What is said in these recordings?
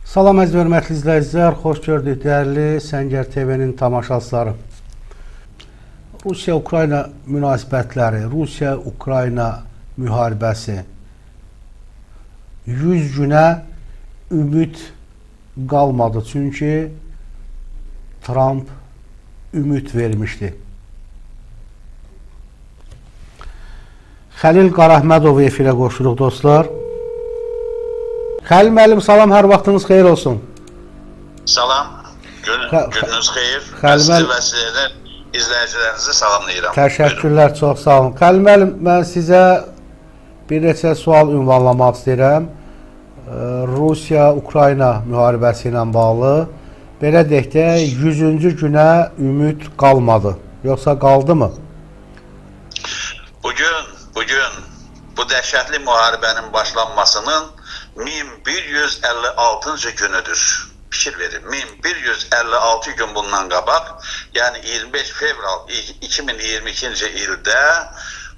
Salam əziz və hörmətli izləyicilər, xoş gördük dəyərli Səngər TV-nin tamaşaçıları. Rusiya-Ukrayna münasibətləri, Rusiya-Ukrayna müharibəsi 100 günə ümid qalmadı. Çünki Trump ümid vermişdi. Xəlil Qarahmədov efirə qoşuluq dostlar. Xəlil müəllim, salam, hər vaxtınız xeyir olsun. Salam, gününüz xeyir. Sizi və sizin izləyicilərinizi salamlayıram. Təşəkkürlər, çox sağ olun. Xəlil müəllim, mən sizə bir neçə sual ünvanlamaq istəyirəm. Rusiya-Ukrayna müharibəsi ilə bağlı. Belə deyək də, 100-cü günə ümid qalmadı. Yoxsa qaldı mı? Bugün bu dəhşətli müharibənin başlanmasının 1156-cı günüdür. Fikir verin, 1156 gün bundan qabaq, yəni 25 fevral 2022-ci ildə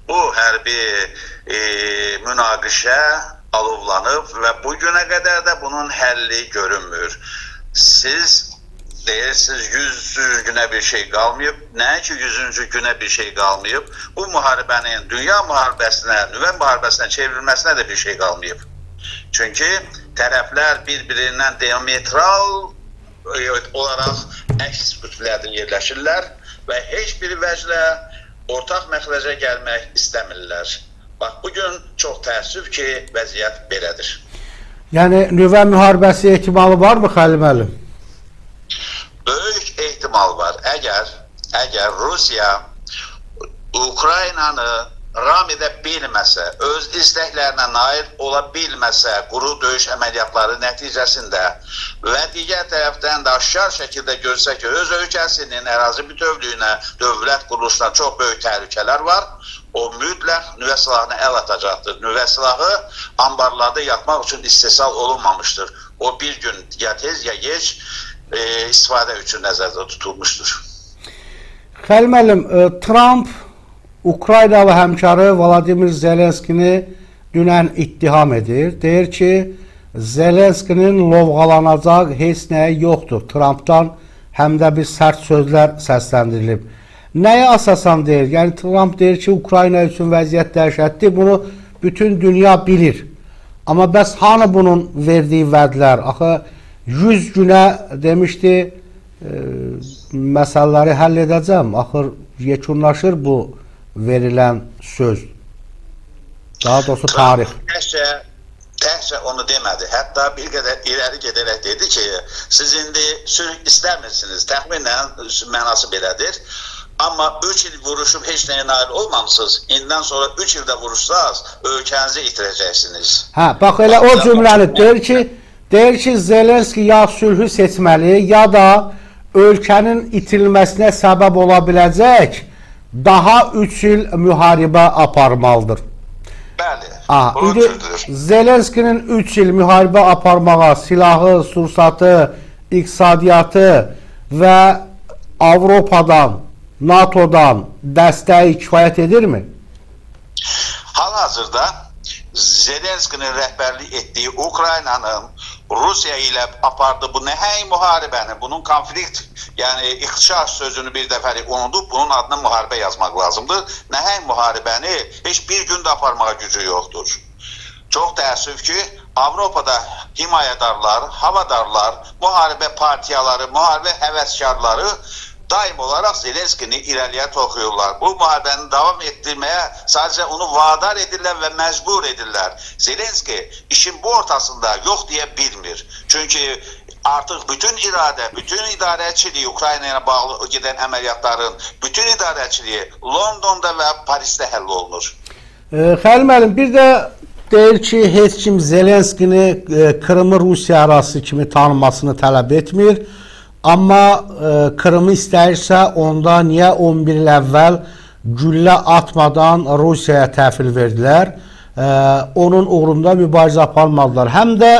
bu hərbi münaqişə alovlanıb və bugünə qədər də bunun həlli görünmür. Siz deyirsiniz 100 günə bir şey qalmayıb, nəinki 100-cü günə bir şey qalmayıb, bu müharibənin dünya müharibəsinə, nüvə müharibəsinə çevrilməsinə də bir şey qalmayıb. Çünki tərəflər bir-birindən diametral olaraq əks qütblərdə yerləşirlər və heç bir vəclə ortaq məxrəcə gəlmək istəmirlər. Bax, bugün çox təəssüf ki, vəziyyət belədir. Yəni, nüvə müharibəsi ehtimalı varmı, Xəlil müəllim? Böyük ehtimal var. Əgər Rusiya Ukraynanı ram edə bilməsə, öz istəklərinə nail ola bilməsə, quru döyüş əməliyyatları nəticəsində və digər tərəfdən də aşkar şəkildə görsə ki, öz ölkəsinin ərazi bütövlüyünə, dövlət quruluşuna çox böyük təhlükələr var, o mütləq nüvə silahına əl atacaqdır. Nüvə silahı ambarlarda yatmaq üçün istehsal olunmamışdır. O bir gün ya tez ya geç istifadə üçün nəzərdə tutulmuşdur. Xəlil müəllim, Trump Ukraynalı həmkarı Vladimir Zelenskini dünən ittiham edir. Deyir ki, Zelenskinin lovğalanacaq heç nəyi yoxdur. Trumpdan həm də bir sərt sözlər səsləndirilib. Nəyə əsasən deyir? Yəni, Trump deyir ki, Ukrayna üçün vəziyyət dəhşətdir. Bunu bütün dünya bilir. Amma bəs hanı bunun verdiyi vədlər? Axı, 100 günə demişdi, məsələləri həll edəcəm. Axır, yekunlaşır bu verilən söz, daha doğrusu tarix. Təhsə onu demədi. Hətta bir qədər irəli gedərək dedi ki, siz indi sülh istəmirsiniz. Təxminən mənası belədir. Amma 3 il vuruşub heç nəyə nail olmamısınız. İndən sonra 3 ildə vuruşsaz, ölkənizi itirəcəksiniz. Hə, bax elə o cümləni deyir ki, Zelenski ya sülhü seçməli, ya da ölkənin itirilməsinə səbəb ola biləcək daha 3 il müharibə aparmalıdır. Bəli, bu cürdür. Zelenskinin 3 il müharibə aparmağa silahı, sursatı, iqtisadiyyatı və Avropadan, NATO'dan dəstəyi kifayət edirmi? Hal-hazırda Zelenskinin rəhbərlik etdiyi Ukraynanın Rusiya ilə apardığı bu nəhəng müharibəni, bunun konflikt, yəni ixtişaş sözünü bir dəfəlik unudub, bunun adına müharibə yazmaq lazımdır. Nəhəng müharibəni heç bir gündə aparmağa gücü yoxdur. Çox təəssüf ki, Avropada himayədarlar, havadarlar, müharibə partiyaları, müharibə həvəskarları daim olaraq Zelenskini irəliyə toxuyurlar. Bu müharibəni davam etdirməyə sadəcə onu vadar edirlər və məcbur edirlər. Zelenski işin bu ortasında yox deyə bilmir. Çünki artıq bütün iradə, bütün idarəçiliyi, Ukrayna ilə bağlı gedən əməliyyatların bütün idarəçiliyi Londonda və Parisdə həll olunur. Xəlil müəllim, bir də deyir ki, heç kim Zelenskini Krımı Rusiya ərazisi kimi tanınmasını tələb etmir. Amma Krımı istəyirsə, onda niyə 11 il əvvəl güllə atmadan Rusiyaya təhvil verdilər? Onun uğrunda mübarizə aparmadılar. Həm də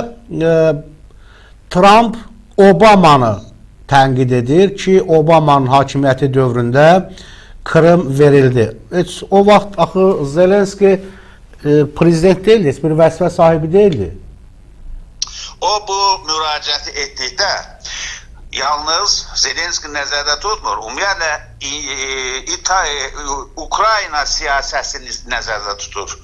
Trump Obamanı tənqid edir ki, Obamanın hakimiyyəti dövründə Krım verildi. O vaxt axı Zelenski prezident deyildi, heç bir vəzifə sahibi deyildi. O bu müraciəti etdikdə yalnız Zelenski nəzərdə tutmur. Ümumiyyətlə Ukrayna siyasətini nəzərdə tutur.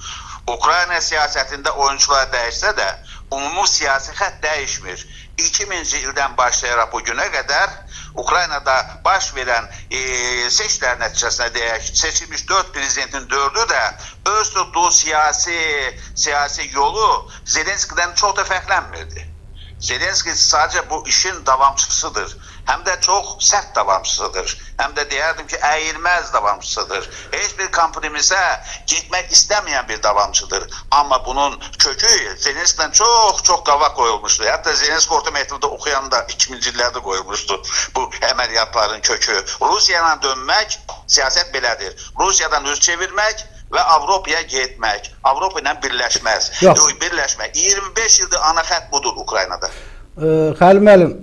Ukrayna siyasətində oyuncular dəyişsə də ümumi siyasi xətt dəyişmir. 2000-ci ildən başlayaraq bu günə qədər Ukraynada baş verən seçkiler nəticəsində deyək, seçilmiş 4 prezidentin 4'ü də öz tutduğu siyasi yolu Zelenski'dən çox da fərqlənmirdi. Zelenski sadece bu işin davamçısıdır. Hem de çok sert davamçısıdır. Hem de deyərdim ki, əyilməz davamçısıdır. Heç bir kompromisə gitmek istemeyen bir davamçıdır. Ama bunun kökü Zelenski'den çok qabaq koyulmuştu. Hatta Zelenski orta mektubda okuyan da 2000'ci illerde koyulmuştu. Bu əməliyyatların kökü. Rusya'dan dönmek siyaset belədir. Rusya'dan üz çevirmek ve Avrupa'ya gitmek. Avrupa ile birleşmez. Birleşmek. 25 yıldır ana xətt budur Ukraynada. Xəlil müəllim,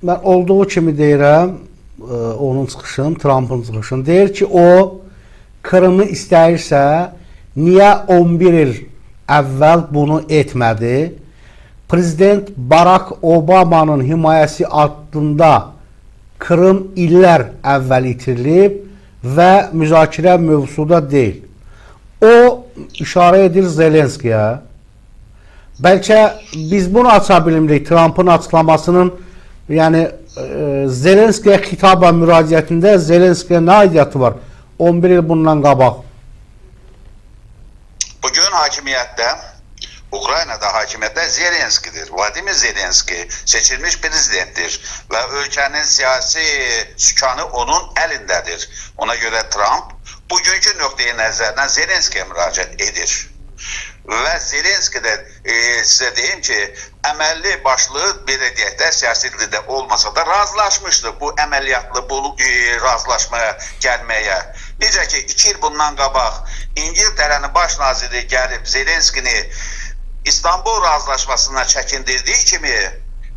mən olduğu kimi deyirəm, onun çıxışını, Trump'ın çıxışını. Deyir ki, o Kırım'ı istəyirsə, niyə 11 il əvvəl bunu etmədi? Prezident Barack Obama'nın himayəsi altında Kırım illər əvvəl itirilib və müzakirə mövzuda deyil. O işarə edir Zelenskiyə. Bəlkə biz bunu aça bilmirik. Trump'ın açıklamasının, yəni Zelenskiyə xitaban müraciətində Zelenskiyə nə aidiyyatı var? 11 il bundan qabaq. Bugün hakimiyyətdə, Ukraynada hakimiyyətdə Zelenskidir. Vladimir Zelenski seçilmiş prezidenttir və ölkənin siyasi sükanı onun əlindədir. Ona görə Trump bugünkü nöqteyi nəzərdən Zelenskiyə müraciət edir. Və Zelenski də sizə deyim ki, əməlli başlı belə deyək də siyasi lidə olmasa da razılaşmışdı bu əməliyyatlı bu razılaşmaya gəlməyə. Necə ki 2 il bundan qabaq İngiltərənin baş naziri gəlib Zelenskini İstanbul razılaşmasına çəkindirdiyi kimi,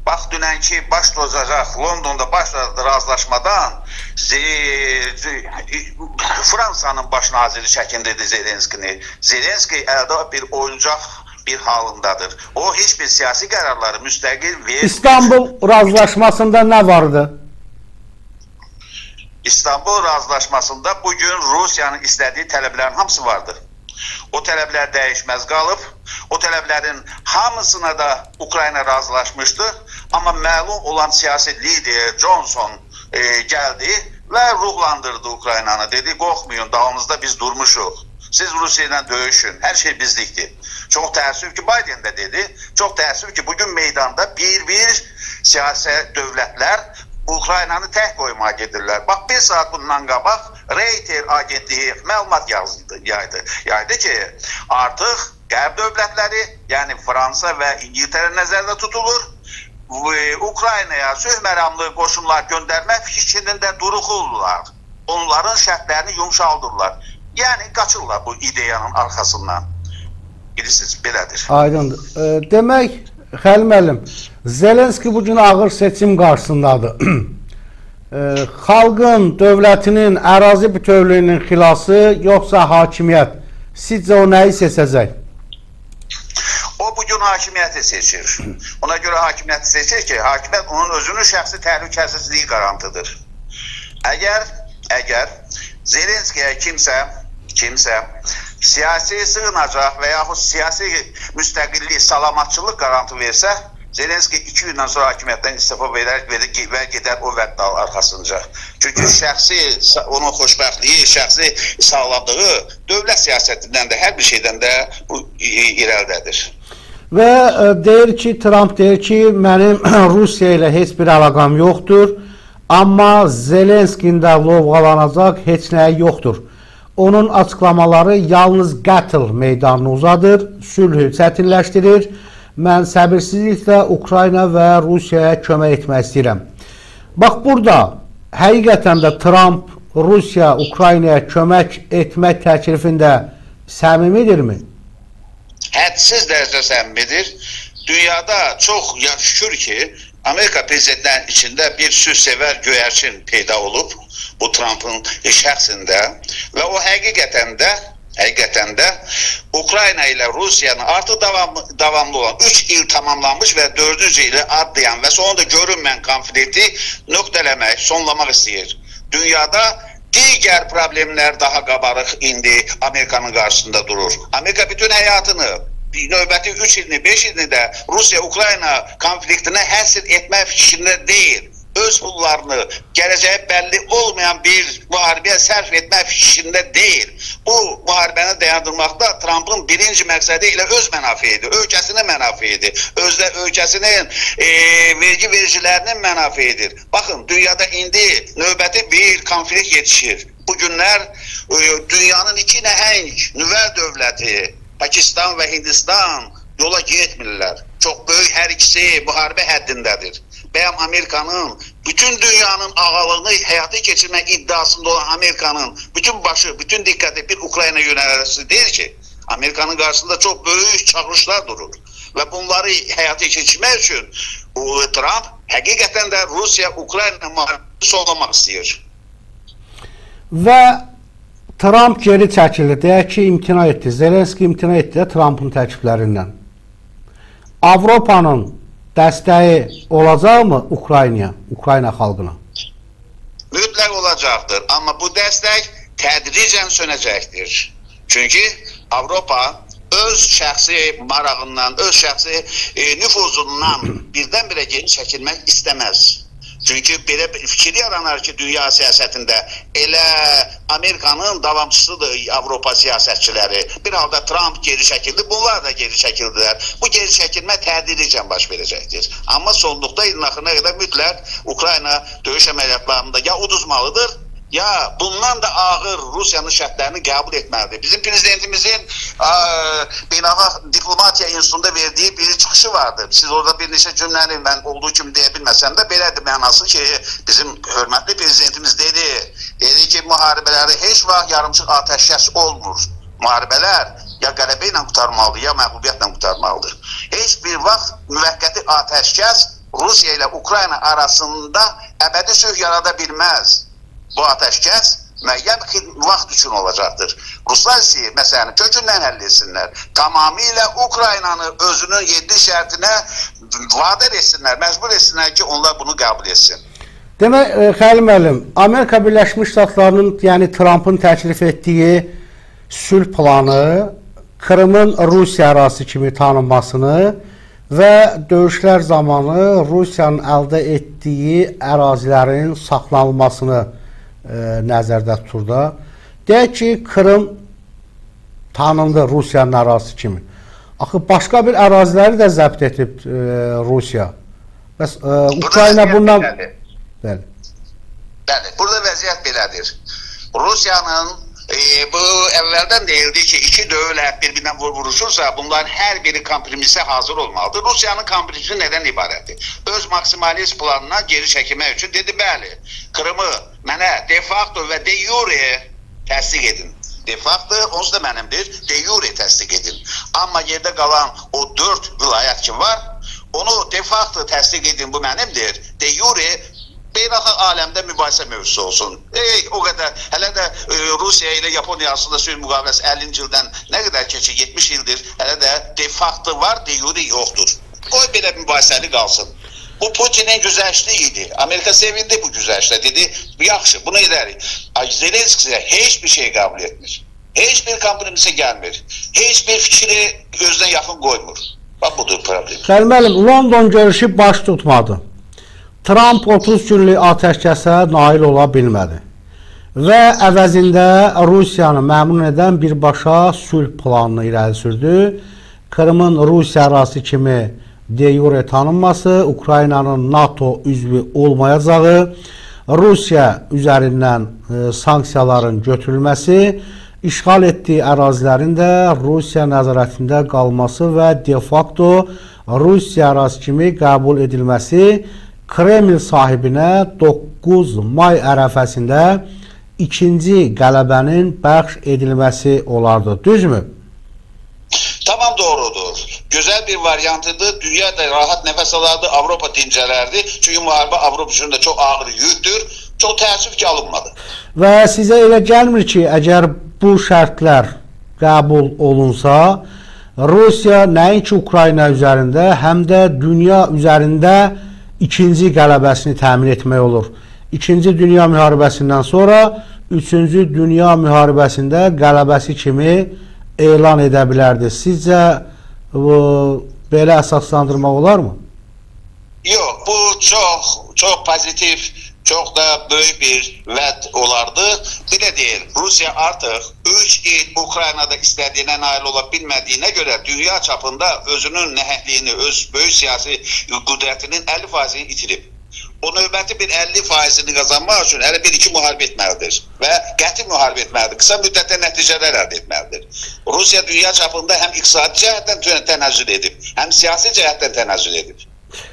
bax dünənki baş tutacaq Londonda başladı razılaşmadan Fransa'nın baş naziri çəkindirdi Zelenskini. Zelenski əldə bir oyuncaq bir halındadır. O hiçbir siyasi qərarları müstəqil verir. İstanbul razılaşmasında nə vardı? İstanbul razılaşmasında bugün Rusiyanın istədiyi tələblərin hamısı vardır. O tələblər dəyişməz qalıb. O tələblərin hamısına da Ukrayna razılaşmışdı. Amma məlum olan siyasi lider Johnson gəldi və ruhlandırdı Ukraynanı. Dedi, qorxmayın, dağınızda biz durmuşuq. Siz Rusya ilə döyüşün, hər şey bizlikdir. Çox təəssüf ki, Biden də dedi, çox təəssüf ki, bugün meydanda bir siyasi dövlətlər Ukraynanı tək qoymağa gedirlər. Bax, bir saat bundan qabaq Reuters agentliyi məlumat yaydı ki, artıq Qərb dövlətləri, yəni Fransa və İngiltərə nəzərdə tutulur. Ukraynaya sülh məramlı qoşunlar göndərmək fikrində duruxurlar. Onların şərtlərini yumşaldırlar. Yəni qaçırlar bu ideyanın arxasından. Bilirsiniz, belədir. Aydındır. Demək, Xəlil müəllim, Zelenski bugün ağır seçim qarşısındadır. Xalqın, dövlətinin, ərazi bütövlüyünün xilası, yoxsa hakimiyyət? Sizcə o nəyi seçəcək? O bugün hakimiyyəti seçir. Ona görə hakimiyyəti seçir ki, hakimiyyət onun özünün şəxsi təhlükəsizliyi qarantıdır. Əgər Zelenskiyə kimsə siyasi sığınacaq və yaxud siyasi müstəqillik, salamatçılıq qarantı versə, Zelenski 2 gündən sonra hakimiyyətdən istifa verər və gedər o vəddal arxasınca. Çünki şəxsi, onun xoşbəxtliyi, şəxsi sağlamlığı dövlət siyasətindən də, hər bir şeydən də bu irəldədir. Və deyir ki, Trump deyir ki, mənim Rusiya ilə heç bir əlaqam yoxdur, amma Zelenskinin də lovğalanacaq heç nəyə yoxdur. Onun açıqlamaları yalnız qətl meydanını uzadır, sülhü çətinləşdirir. Mən səbirsizliklə Ukrayna və Rusiyaya kömək etmək istəyirəm. Bax, burada həqiqətən də Trump Rusiya, Ukraynaya kömək etmək təklifində səmimidirmi? Hədsiz dərəcədə səmimidir. Dünyada çox şükür ki, Amerika prezidentlərinin içində bir sülhsevər göyərçin peyda olub bu Trump'ın şəxsində və o həqiqətən də Həqiqətən də Ukrayna ilə Rusiyanın artıq davamlı olan 3 il tamamlanmış və 4-cü ili adlayan və sonunda görünməyən konflikti nöqtələmək, sonlamaq istəyir. Dünyada digər problemlər daha qabarıq indi Amerikanın qarşısında durur. Amerika bütün həyatını, növbəti 3 ilini, 5 ilini də Rusiya-Ukrayna konfliktinə həsr etmək fikrində deyil. Öz pullarını gələcəyi bəlli olmayan bir müharibəyə sərf etmək fikrində deyil. Bu müharibəni dayandırmaqda Trump'ın birinci məqsədi ilə öz mənafiidir, ölkəsinin mənafiidir, ölkəsinin vergi vericilərinin mənafiidir. Baxın, dünyada indi növbəti bir konflikt yetişir. Bu günlər dünyanın iki nəhəng nüvə dövləti, Pakistan və Hindistan yola getmirlər. Çox böyük hər ikisi müharibə həddindədir. Bəyəm Amerikanın, bütün dünyanın ağalığını həyata keçirmək iddiasında olan Amerikanın bütün başı, bütün diqqəti bir Ukrayna yönəlməsi deyil ki, Amerikanın qarşısında çox böyük çağırışlar durur. Və bunları həyata keçirmək üçün Trump həqiqətən də Rusiya-Ukrayna müharibəsini sonlamaq istəyir. Və Trump geri çəkildi, deyək ki, imtina etdi. Zelenski imtina etdi də Trump'ın təkliflərindən. Avropanın dəstəyi olacaqmı Ukrayna xalqına? Mütləq olacaqdır. Amma bu dəstək tədricən sönəcəkdir. Çünki Avropa öz şəxsi marağından, öz şəxsi nüfuzundan birdən-birə geri çəkilmək istəməz. Çünki belə fikir yaranar ki, dünya siyasətində elə Amerikanın davamçısıdır Avropa siyasətçiləri. Bir halda Trump geri çəkildi, bunlar da geri çəkildilər. Bu geri çəkilmə tədricən baş verəcəkdir. Amma sonluqda ilin axırına qədər mütləq Ukrayna döyüş əməliyyatlarında ya uduzmalıdır, ya bundan da ağır Rusiyanın şərtlərini qəbul etməlidir. Bizim prezidentimizin Beynəlxalq Diplomatiya İnstitutunda verdiyi bir çıxışı vardı. Siz orada bir neçə cümləni mən olduğu kimi deyə bilməsəm də belədir mənası ki, bizim hörmətli prezidentimiz dedi ki, müharibələri heç vaxt yarımçıq atəşkəs olmur. Müharibələr ya qələbə ilə qurtarmalıdır, ya məğlubiyyətlə qurtarmalıdır. Heç bir vaxt müvəqqəti atəşkəs Rusiya ilə Ukrayna arasında əbədi sülh yarada bilməz. Bu atəşkəs müəyyən vaxt üçün olacaqdır. Ruslar istəyir, məsələn, kökündən həll etsinlər. Tamamilə Ukraynanı özünün 7 şərtinə vadar etsinlər, məcbur etsinlər ki, onlar bunu qəbul etsin. Demək, Xəlil müəllim, Amerika Birləşmiş Ştatlarının, yəni Trump'ın təklif etdiyi sülh planı Krımın Rusiya ərazisi kimi tanınmasını və döyüşlər zamanı Rusiyanın əldə etdiyi ərazilərin saxlanılmasını nəzərdə tutur da. Deyək ki, Krım tanındı Rusiyanın ərazisi kimi. Axı, başqa bir əraziləri də zəbt edib Rusiya. Bəs Ukrayna bundan... Bəli. Bəli, burada vəziyyət belədir. Rusiyanın bu əvvəldən deyildi ki, iki dövlət bir-birindən vuruşursa, bunların hər biri kompromisə hazır olmalıdır. Rusiyanın kompromisi nədən ibarətdir? Öz maksimalist planına geri çəkilmək üçün dedi, bəli, Krımı mənə de facto və de jure təsdiq edin. De facto, onsuz da mənimdir, de jure təsdiq edin. Amma yerdə qalan o 4 vilayət ki var, onu de facto təsdiq edin, bu mənimdir, de jure beynəlxalq aləmdə mübahisə mövzusu olsun. O qədər, hələ də Rusiya ilə Yaponiya arasında sülh müqaviləsi 50-ci ildən nə qədər keçir, 70 ildir, hələ də de facto var, de jure yoxdur. Qoy belə mübahisəli qalsın. Bu Putin'in güzəşti idi. Amerika sevindi bu güzəşlə. Dedi, yaxşı, bunu edərik. Zelenski heç bir şey qəbul etmir. Heç bir kompromisə gəlmir. Heç bir fikri özünə yaxın qoymur. Bax, budur problem. Xəlil müəllim, London görüşü baş tutmadı. Trump 30 günlük atəşkəsə nail ola bilmədi. Və əvəzində Rusiyanı məmnun edən birbaşa sülh planını irəli sürdü. Krımın Rusiya ərazisi kimi de jure tanınması, Ukraynanın NATO üzvü olmayacağı, Rusiya üzərindən sanksiyaların götürülməsi, işğal etdiyi ərazilərin də Rusiya nəzarətində qalması və de facto Rusiya ərazisi kimi qəbul edilməsi Kreml sahibinə 9 may ərəfəsində ikinci qələbənin bəxş edilməsi olardı. Düzmü? Tamam, doğrudur. Güzel bir varyantıdır. Dünya da rahat nefes alardı. Avrupa dincələrdi. Çünki müharibə Avropa üçün də çox ağır yüktür. Çox təəssüf ki, alınmadı. Və sizə elə gəlmir ki, əgər bu şərtlər qəbul olunsa, Rusiya nəinki Ukrayna üzərində, həm də dünya üzərində ikinci qələbəsini təmin etmək olur. İkinci Dünya müharibəsindən sonra 3-cü Dünya müharibəsində qələbəsi kimi elan edə bilərdi. Sizcə belə əsaslandırmaq olarmı? Yox, bu çox pozitiv, çox da böyük bir vəd olardı. Bir də deyil, Rusiya artıq 3 il Ukraynada istədiyinə nail ola bilmədiyinə görə dünya çapında özünün nəhəngliyini, öz böyük siyasi qüdrətinin 50%-ni itirib. O növbəti bir 50%-ni qazanmaq üçün hələ 1-2 müharibə etməlidir və qəti müharibə etməlidir, qısa müddətdə nəticələr əldə etməlidir. Rusiya dünya çapında həm iqtisadi cəhətdən tənəzzül edib, həm siyasi cəhətdən tənəzzül edib.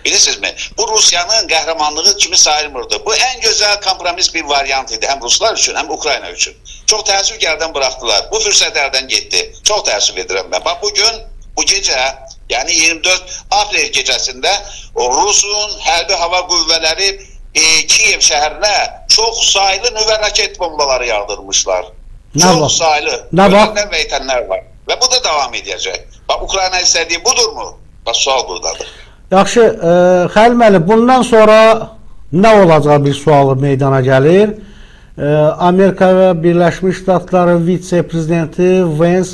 Bilirsinizmi? Bu Rusiyanın qəhrəmanlığı kimi sayılmırdı. Bu ən gözəl kompromis bir variant idi, həm Ruslar üçün, həm Ukrayna üçün. Çox təəssüf gəldən buraxdılar, bu fürsətlərdən getdi. Çox təəssüf edirəm mən. Bax, bu gecə, yəni 24 aprel gecəsində Rusun hərbi hava qüvvələri Kiyev şəhərinə çox saylı nüvə raket bombaları yağdırmışlar. Çox saylı ölənlər və itənlər var. Və bu da davam edəcək. Bax, Ukrayna istədiyi budurmu? Bax, sual buradadır. Yaxşı, Xəlil müəllim, bundan sonra nə olacaq bir sualı meydana gəlir. Amerika və Birləşmiş Ştatları vitse-prezidenti Vance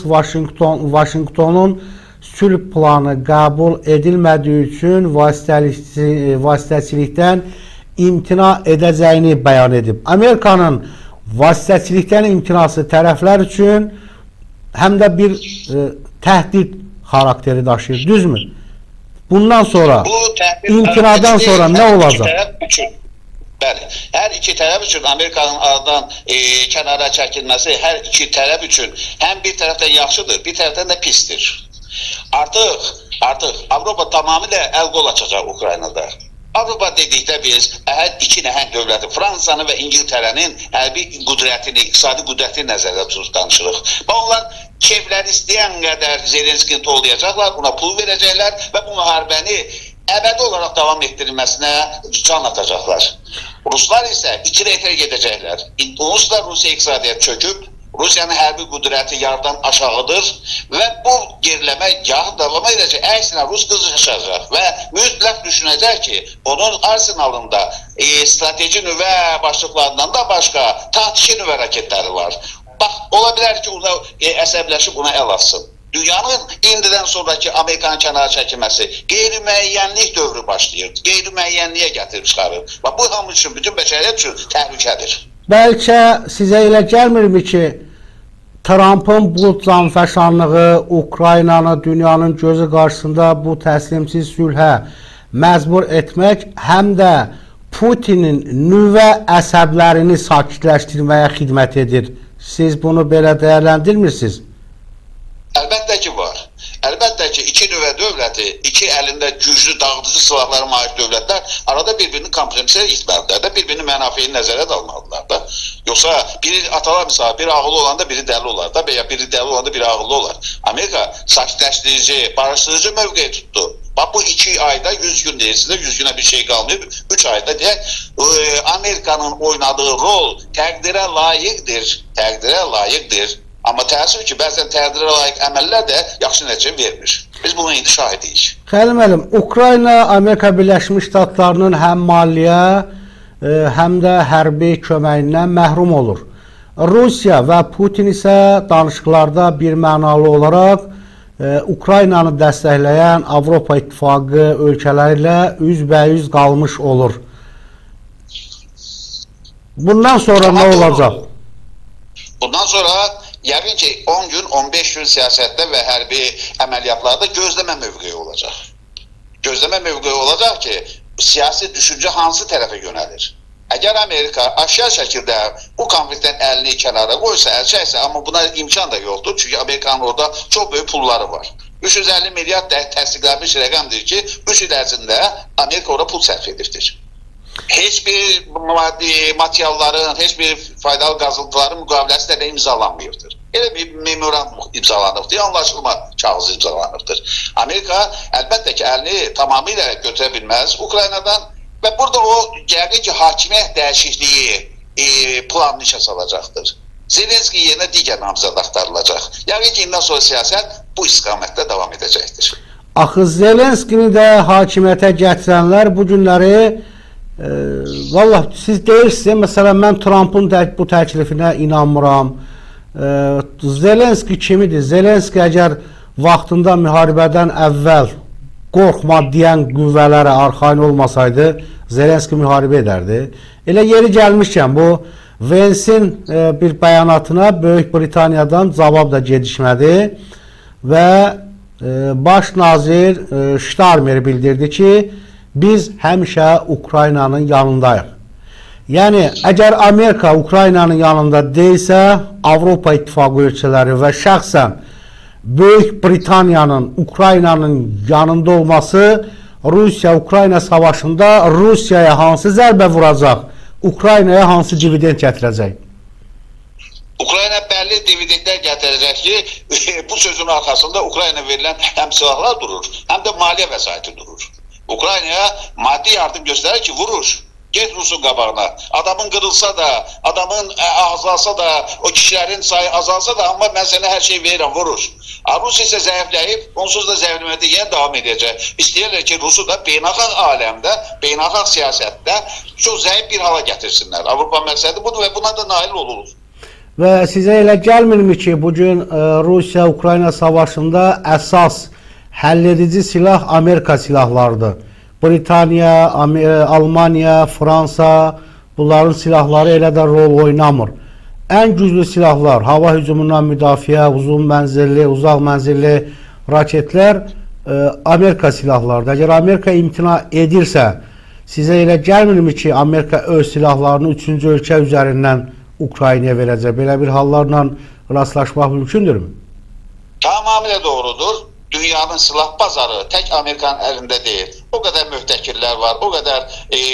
Washingtonun sülh planı qəbul edilmədiyi üçün vasitəçilikdən imtina edəcəyini bəyan edib. Amerikanın vasitəçilikdən imtinası tərəflər üçün həm də bir təhdid xarakteri daşıyır, düzmü? Bundan sonra, imtinadan sonra nə olacaq? Bəli, hər iki tərəf üçün Amerikanın aradan kənara çəkilməsi hər iki tərəf üçün həm bir tərəfdən yaxşıdır, bir tərəfdən də pisdir. Artıq Avropa tamamilə əl-qol açacaq Ukraynada. Avropa dedikdə biz iki nəhəng dövləti, Fransanın və İngiltərənin hərbi qüdrətini, iqtisadi qüdrətini nəzərdə tutub danışırıq. Onlar keyfləri istəyən qədər Zelenskini tollayacaqlar, buna pul verəcəklər və bu müharibəni əbədi olaraq davam etdirilməsinə can atacaqlar. Ruslar isə iki reytə gedəcəklər. Onsuz da Rusiya iqtisadiyyat çöküb, Rusiyanın hərbi qüdrəti yardan aşağıdır və bu geriləmə yarı davam edəcək. Əksinə Rus qızışacaq və mütləq düşünəcək ki, onun arsenalında strateji nüvə başlıqlarından da başqa taktiki nüvə raketləri var. Bax, ola bilər ki, ona əsəbləşib buna əl atsın. Dünyanın indidən sonraki Amerikanın kənara çəkilməsi qeyri-müəyyənlik dövrü başlayır. Qeyri-müəyyənliyə gətirib çıxarır. Bax, bu hamı üçün, bütün bəşəriyyət üçün təhlükədir. Bəlkə sizə elə gəlmirmi ki, Trumpın bu canfəşanlığı Ukraynanı dünyanın gözü qarşısında bu təslimsiz sülhə məcbur etmək həm də Putinin nüvə əsəblərini sakitləşdirməyə xidmət edir. Siz bunu belə dəyərləndirmirsiniz? Əlbəttə ki, var. Əlbəttə ki, iki nüvə dövləti, iki əlində güclü dağıdıcı silahlara malik dövlətlər arada bir-birini kompromisə gitməlidirlər də, bir-birinin mənafeyini nəzərə almalıdırlar da. Yoxsa biri atalar misal, biri ağıllı olanda biri dəli olar da, veya biri dəli olanda biri ağıllı olar. Amerika sakitləşdirici, barışdırıcı mövqeyi tutdu. Bax, bu 2 ayda 100 gün deyirsiniz, 100 günə bir şey qalmayıb, 3 ayda deyək, Amerikanın oynadığı rol təqdirə layiqdir. Amma təəssüf ki, bəzən təqdirə layiq əməllər də yaxşı nəticə vermir. Biz bunu indi şahidiyik. Xəlil müəllim, Ukrayna Amerika Birləşmiş Ştatlarının həm maliyyə, həm də hərbi köməyindən məhrum olur. Rusiya və Putin isə danışıqlarda bir mənalı olaraq Ukraynanı dəstəkləyən Avropa İttifaqı ölkələri ilə üzbəyüz qalmış olur. Bundan sonra nə olacaq? Bundan sonra yəqin ki 10 gün, 15 gün siyasətdə və hərbi əməliyyatlarda gözləmə mövqeyi olacaq. Gözləmə mövqeyi olacaq ki, siyasi düşüncə hansı tərəfə yönəlir? Əgər Amerika aşağı şəkildə bu konfliktdən əlini kənara qoysa, əl çəksə, amma buna imkan da yoxdur. Çünki Amerikanın orada çox böyük pulları var. 350 milyard təsdiqlənmiş rəqəmdir ki, 3 il ərzində Amerika orada pul sərf edirdir. Heç bir materialların, heç bir faydalı qazıntıların müqaviləsi də imzalanmıyordыр. Elə bir memorandum imzalanıbdır, anlaşılma kağızı imzalanıbdır. Amerika əlbəttə ki, əlini tamamilə götürə bilməz Ukraynadan və burada o, yəqin ki, hakimiyyət dəyişikliyi planını işə salacaqdır. Zelenski yerinə digər namizəd axtarılacaq. Yəqin ki, indən sonra siyasət bu istiqamətdə davam edəcəkdir. Axı Zelenskini də hakimiyyətə gətirənlər bu günləri vallahi siz deyirsiniz, məsələn, mən Trumpın bu təklifinə inanmıram. Zelenski kimidir? Zelenski əgər vaxtında müharibədən əvvəl qorxma deyən qüvvələrə arxain olmasaydı, Zelenski müharibə edərdi. Elə yeri gəlmişkən bu Vence'in bir bəyanatına Böyük Britaniyadan cavab da gecikmədi və baş nazir Starmer bildirdi ki, biz həmişə Ukraynanın yanındayıq. Yəni, əgər Amerika Ukraynanın yanında deyilsə, Avropa İttifaqı ölkələri və şəxsən Böyük Britaniyanın Ukraynanın yanında olması Rusiya-Ukrayna savaşında Rusiyaya hansı zərbə vuracaq, Ukraynaya hansı dividend gətirəcək? Ukrayna bəlli dividendlər gətirəcək ki, bu sözün arxasında Ukrayna verilən həm silahlar durur, həm də maliyyə vəsaiti durur. Ukraynaya maddi yardım göstərir ki, vurur. Get Rusun qabağına. Adamın qırılsa da, adamın azalsa da, o kişilərin sayı azalsa da, amma mən sənə hər şey verirəm, vurur. Rusiya isə zəifləyib, onsuz da zəifləmədə yenə davam edəcək. İstəyirlər ki, Rusu da beynəlxalq aləmdə, beynəlxalq siyasətdə çox zəif bir hala gətirsinlər. Avropa məqsədi budur və buna da nail oluruz. Və sizə elə gəlmirmi ki, bugün Rusiya-Ukrayna savaşında əsas həlledici silah Amerika silahlarıdır? Britaniya, Almanya, Fransa, bunların silahları elə də rol oynamır. Ən güclü silahlar, hava hücumundan müdafiə, uzun mənzilli, uzaq mənzilli raketlər Amerika silahlarıdır. Əgər Amerika imtina edirsə, sizə elə gəlmirmi ki, Amerika öz silahlarını 3-cü ölkə üzərindən Ukraynaya verəcək? Belə bir hallarla rastlaşmaq mümkündürmü? Tamamilə doğrudur. Dünyanın silah bazarı tək Amerikanın əlində deyil. O qədər mühtəkirlər var, o qədər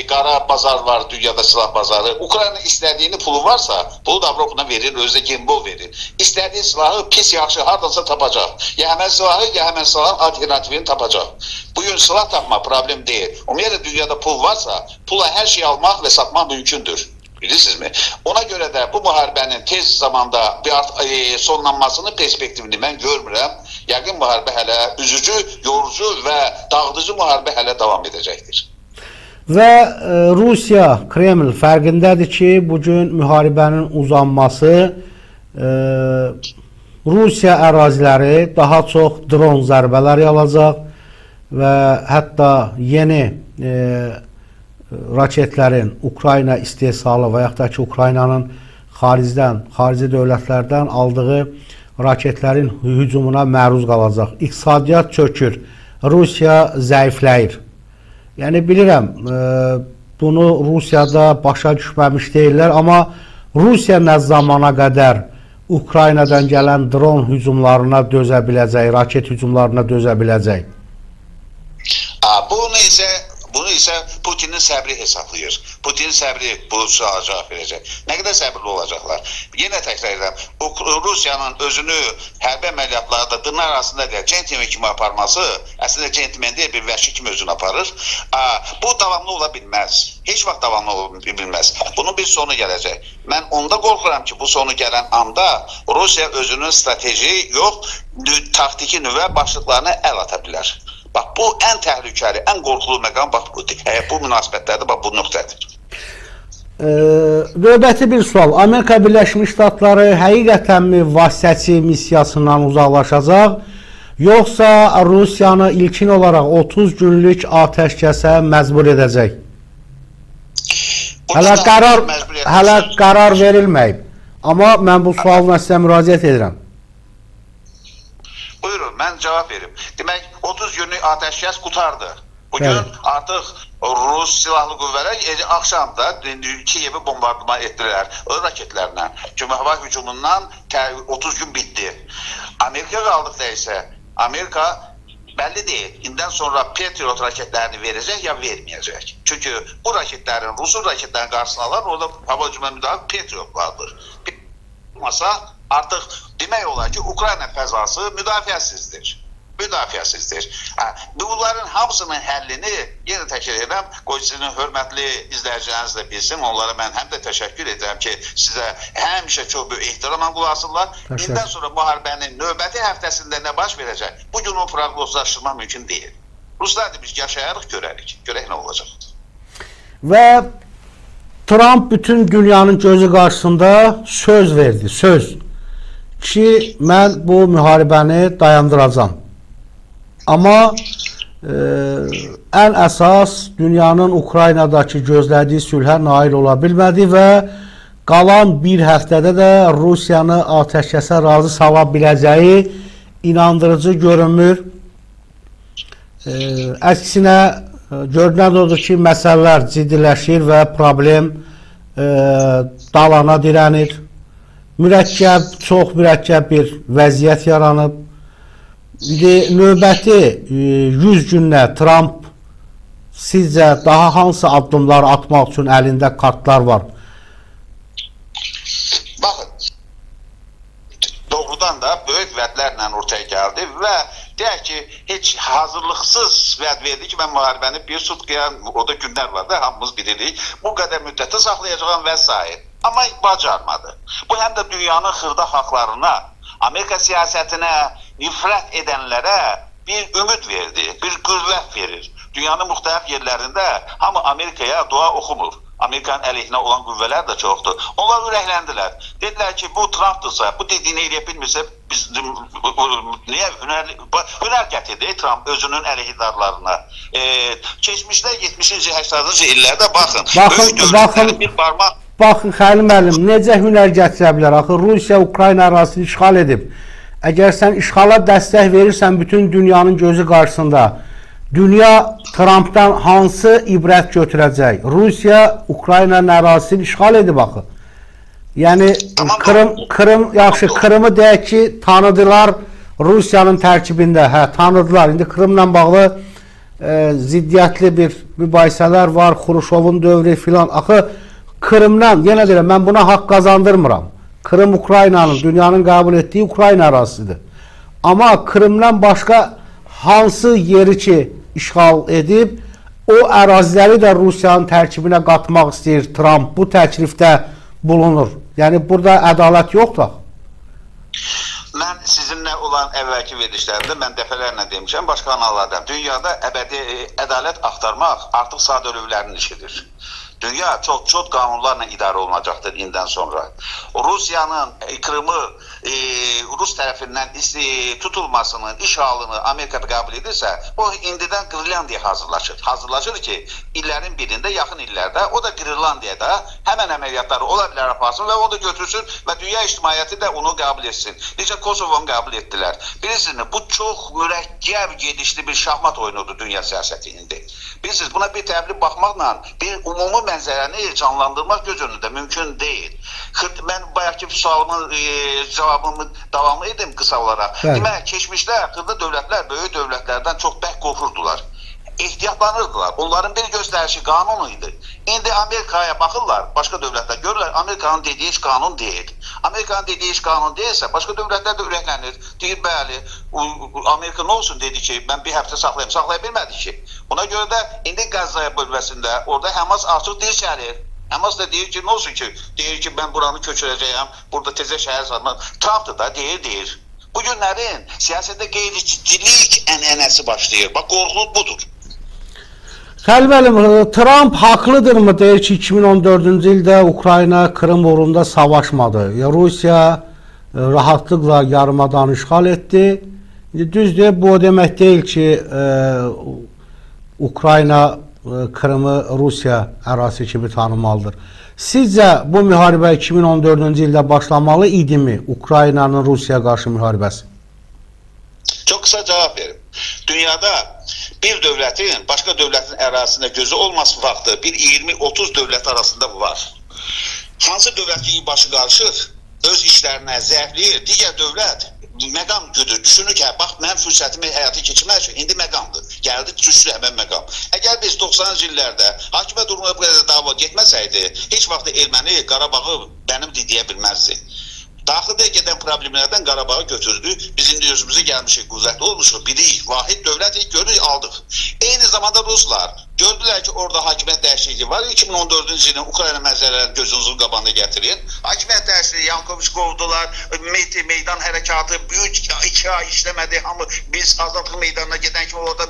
qara bazar var dünyada silah bazarı. Ukrayna istədiyini pulu varsa, pulu da Avropa'na verir, özü də Gimbol verir. İstədiyi silahı pis yaxşı hardansa tapacaq. Ya həmən silahı, ya həmən silahın alternativini tapacaq. Bugün silah tapmaq problem deyil. Ümumiyyətlə dünyada pul varsa, pula hər şey almaq və satmaq mümkündür. Bilirsinizmi? Ona görə də bu müharibənin tez zamanda bir sonlanmasının perspektivini mən görmürəm. Yəqin müharibə hələ üzücü, yorucu və dağıdıcı müharibə hələ davam edəcəkdir. Və Rusiya, Kreml fərqindədir ki, bugün müharibənin uzanması Rusiya əraziləri daha çox dron zərbələri alacaq və hətta yeni raketlərin Ukrayna istehsalı və yaxud da ki, Ukraynanın xarici dövlətlərdən aldığı raketlərin hücumuna məruz qalacaq. İqtisadiyyat çökür, Rusiya zəifləyir. Yəni, bilirəm, bunu Rusiyada başa düşməmiş deyirlər, amma Rusiya nə zamana qədər Ukraynadan gələn dron hücumlarına dözə biləcək, raket hücumlarına dözə biləcək? Bunu isə Putinin səbri hesablayır. Putinin səbri bu suala cavab verəcək. Nə qədər səbirli olacaqlar? Yenə təkrar edirəm. Rusiyanın özünü hərbi əməliyyatlarda dırnar arasında deyək, centilmen kimi aparması, əslində centilmen deyil, bir vəhşi kimi özünü aparır. Bu davamlı ola bilməz. Heç vaxt davamlı ola bilməz. Bunun bir sonu gələcək. Mən onda qorxuram ki, bu sonu gələn anda Rusiya özünün strateji yox, taktiki nüvə başlıqlarına əl ata bilər. Bax, bu ən təhlükəli, ən qorxulu məqam bax budur. Bu münasibətlərdə bax bu nöqtədir. Növbəti bir sual. Amerika Birləşmiş Ştatları həqiqətənmi vasitəçi missiyasından uzaqlaşacaq, yoxsa Rusiyanı ilkin olaraq 30 günlük atəşkəsə məcbur edəcək? Hələ qərar verilməyib. Amma mən bu sualına sizə müraciət edirəm. Buyurun, mən cavab verim. Demək, 30 günlük atəşkəs qutardı. Bugün artıq Rus silahlı qüvvələr axşamda Kiyevi bombardıman etdilər raketlərlə. Çünki hava hücumundan 30 gün bitdi. Amerika qaldıqda isə Amerika bəlli deyil. İndən sonra Patriot raketlərini verəcək ya verməyəcək. Çünki bu raketlərin, Rusun raketlərin qarşısını alan orada hava hücumuna müdafiə Patriot vardır. Masa artıq demək olar ki, Ukrayna fəzası müdafiəsizdir. müdafiəsizdir. Bunların hamısının həllini yenə təkrar edirəm, qoy sizin hörmətli izləyiciləriniz də bilsin, onlara mən həm də təşəkkür edirəm ki, sizə həmişə çox böyük ehtiramla qulaq asırlar. İndən sonra müharibənin növbəti həftəsində nə baş verəcək? Bugün o proqnozlaşdırmaq mümkün deyil. Ruslar da biz yaşayarıq, görərik. Görək nə olacaq. Və Trump bütün dünyanın gözü qarşısında söz verdi, söz ki, mən bu müharibəni dayandıracam. Amma ən əsas dünyanın Ukraynadakı gözlədiyi sülhə nail ola bilmədi və qalan bir həftədə də Rusiyanı atəşkəsə razı sala biləcəyi inandırıcı görünmür. Əksinə görünən odur ki, məsələlər ciddiləşir və problem dalana dirənir. Çox mürəkkəb bir vəziyyət yaranıb. Növbəti 100 günlə Trump sizcə daha hansı addımlar atmaq üçün əlində kartlar var? Baxın, doğrudan da böyük vədlərlə ortaya gəldi və deyək ki, heç hazırlıqsız vəd verdi ki, mən müharibəni bir sutkaya, o da günlər var da, hamımız bilirik, bu qədər müddətə saxlayacağım və s. Amma bacarmadı. Bu həm də dünyanın xırda xalqlarına, Amerika siyasətinə nifrət edənlərə bir ümid verdi, bir qüvvət verir. Dünyanın müxtəlif yerlərində hamı Amerikaya dua oxumur. Amerikanın əleyhinə olan qüvvələr də çoxdur. Onlar ürəkləndilər. Dedilər ki, bu Trump'dırsa, bu dediyini eləyə bilmirsə, biz niyə hünər gətirdi Trump özünün əleyhidarlarına. Keçmişdə 70-ci, 80-ci illərdə Baxın, Xəlil müəllim, necə hünər gətirə bilər? Axı, Rusiya Ukrayna ərazisini işğal edib. Əgər sən işğala dəstək verirsən bütün dünyanın gözü qarşısında, dünya Trump'dan hansı ibrət götürəcək? Rusiya Ukraynanın ərazisini işğal edib axı. Yəni, Krımı deyək ki, tanıdılar Rusiyanın tərkibində. Hə, tanıdılar. İndi Krımla bağlı ziddiyyətli bir mübahisələr var, Xruşovun dövrü filan. Axı, Krımdan, yenə deyirəm, mən buna haqq qazandırmıram. Krım Ukraynanın, dünyanın qəbul etdiyi Ukrayna ərazisidir. Amma Krımdan başqa hansı yeri ki işğal edib, o əraziləri də Rusiyanın tərkibinə qatmaq istəyir Trump. Bu təklifdə bulunur. Yəni, burada ədalət yoxdur. Mən sizinlə olan əvvəlki verilişlərdə mən dəfələrlə demişəm, başqa kanallarda dünyada əbədi ədalət axtarmaq artıq sadə ölüvlərin işidir. Dünya çox qanunlarla idarə olunacaqdır indən sonra. Rusiyanın Krımı Rus tərəfindən tutulmasının işğalını Amerika qəbul edirsə, o indidən Qırlandiyaya hazırlaşır. Hazırlaşır ki, illərin birində, yaxın illərdə, o da Qırlandiyada həmən əməliyyatları ola bilər aparsın və o da götürsün və dünya ictimaiyyəti də onu qəbul etsin. Necə Kosovonu qəbul etdilər. Bilirsiniz, bu çox mürəkkəb gedişli bir şahmat oyunudur dünya siyasəti indi. Bilirsiniz, buna bir təbliğ baxmaqla bir ümumi mənzərəni canlandırmaq göz önündə mümkün deyil. Mən bayaqki sualımın cavabımı davamlı edim qısa olaraq. Demək, keçmişdə xırda dövlətlər böyük dövlətlərdən çox bərk qorxurdular. Ehtiyatlanırdılar. Onların bir göstərişi qanun idi. İndi Amerikaya baxırlar, başqa dövlətlər görürlər, Amerikanın dediyi iş qanun deyil. Amerikanın dediyi iş qanun deyilsə, başqa dövlətlər də ürəklənir. Deyir, bəli, Amerika nə olsun dedi ki, mən bir həftə saxlayayım, saxlaya bilmədi ki. Buna görə də indi Qəzzaya bölməsində orada Həmas artıq dil çəlir. Həmas da deyir ki, nə olsun ki, deyir ki, mən buranı köçürəcəyəm, burada tezə şəhər salmaq. Trump da deyir. Bu günlərin siyasətdə qeyri-ciddilik ənənəsi başlayır. Bax, qorxuluq budur. Xəlil müəllim, Trump haqlıdırmı deyir ki, 2014-cü ildə Ukrayna Krım uğrunda savaşmadı. Rusiya rahatlıqla yarımadanı işğal etdi. Düzdür, bu o demək deyil ki, Ukrayna Krımı Rusiya ərazisi kimi tanımalıdır. Sizcə bu müharibə 2014-cü ildə başlamalı idimi? Ukraynanın Rusiyaya qarşı müharibəsi? Çox qısa cavab verim. Dünyada bir dövlətin başqa dövlətin ərazisində gözü olması vaxtı bir 20-30 dövlət arasında var. Hansı dövlət ki, başı qarışır, öz işlərinə zəifləyir, digər dövlət məqam güdür, düşünür ki, bax, mən fürsətimi həyata keçirmək üçün indi məqamdır. Gəldi, düşdü həmən məqam. Əgər biz 90-cı illərdə hakimiyyət durumuna bu qədər dava getməsəydi, heç vaxt erməni Qarabağı mənimdir deyə bilməzdi. Daxildə gedən problemlərdən Qarabağı götürdü. Biz indi özümüzə gəlmişik, qüvvətli olmuşuq, bilirik, vahid dövlət görürük, aldıq. Eyni zamanda Ruslar gördülər ki, orada hakimiyyət dəyişikliyi var. 2014-cü ilin Ukrayna mənzərələrini gözünüzün qabağına gətirin. Hakimiyyət dəyişikliyi, Yankoviç qovdular, meydan hərəkatı büyük 2 ay işləmədi. Biz Azadlıq meydanına gedən kimi orada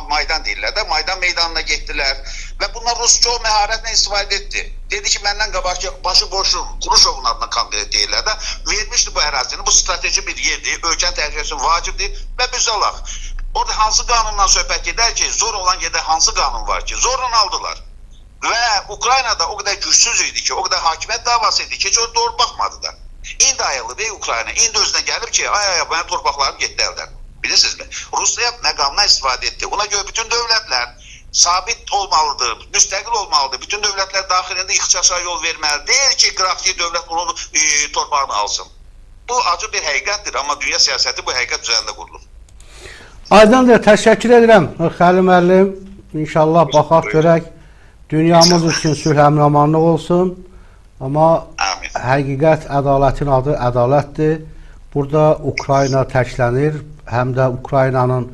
Maydan deyirlər də, Maydan meydanına getdilər. Və bunlar Rus çox məharətlə istifadə etdi. Dedi ki, məndən qabaqki başıboşum, Kuruşovun adına kandidat deyirlər də, vermişdi bu ərazini, bu strateji bir yerdir, ölkənin təhlükəsinin vacibdir və biz alaq. Orada hansı qanundan söhbət gedər ki, zor olan yerdə hansı qanun var ki, zorla aldılar. Və Ukraynada o qədər gücsüz idi ki, o qədər hakimiyyət davası idi ki, heç doğru baxmadı da. İndi ayılı deyil Ukrayna, indi özünə gəlib ki, mənim torpaqlarım getdi əldən. Bilirsiniz mi? Rusya məqamına istifadə etdi. Ona görə bütün dövlətlər sabit olmalıdır, müstəqil olmalıdır. Bütün dövlətlər daxilində ixtişaşa yol verməli. Deyil ki, qrafiki dövlət onun torpağını alsın. Bu acı bir həqiqətdir, amma dünya siyasəti bu həqiqət üzərində qurulur. Aydındır, təşəkkür edirəm Xəlil müəllim. İnşallah baxaq görək, dünyamız üçün sülh əmin-amanlıq olsun. Amma həqiqət, ədalətin adı ədalətdir. Burada Ukrayna təklənir, həm də Ukraynanın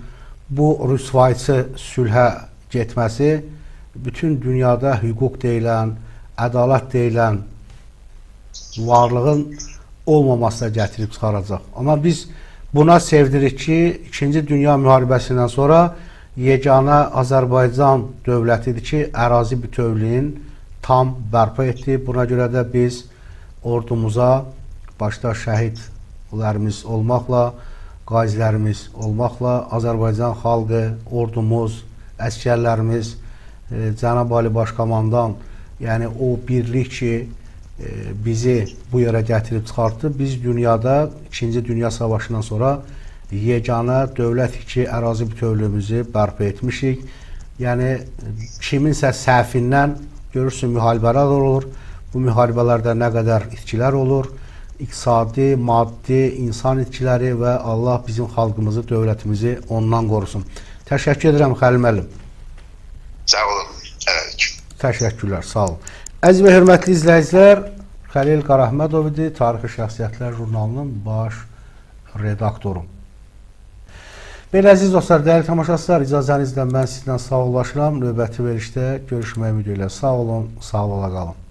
bu rüsvayçı sülhə getməsi bütün dünyada hüquq deyilən, ədalət deyilən varlığın olmamasına gətirib çıxaracaq. Amma biz buna sevdirik ki, 2-ci Dünya müharibəsindən sonra yeganə Azərbaycan dövlətidir ki, ərazi bütövlüyün tam bərpa etdi. Buna görə də biz ordumuza başda şəhidlərimiz olmaqla, qazilərimiz olmaqla, Azərbaycan xalqı, ordumuz, əskərlərimiz, Cənab Ali Başkomandan, yəni o birlik ki, bizi bu yerə gətirib çıxartdı. Biz dünyada 2-ci Dünya Savaşından sonra yeganə dövlət ki, ərazi bütövlüyümüzü bərpa etmişik. Yəni, kiminsə səhvindən görürsün, müharibələr olur. Bu müharibələrdə nə qədər itkilər olur. İqtisadi, maddi, insan itkiləri və Allah bizim xalqımızı, dövlətimizi ondan qorusun. Təşəkkür edirəm Xəlil müəllim. Sağ olun. Evet. Təşəkkürlər, sağ olun. Əziz və hörmətli izləyicilər, Xəlil Qarahmədov idi, Tarixi Şəxsiyyətlər jurnalının baş redaktoru. Belə əziz dostlar, dəyərli tamaşaçılar, icazənizlə mən sizdən sağollaşıram. Növbəti verilişdə görüşmək ümidi ilə sağ olun, sağ ola qalın.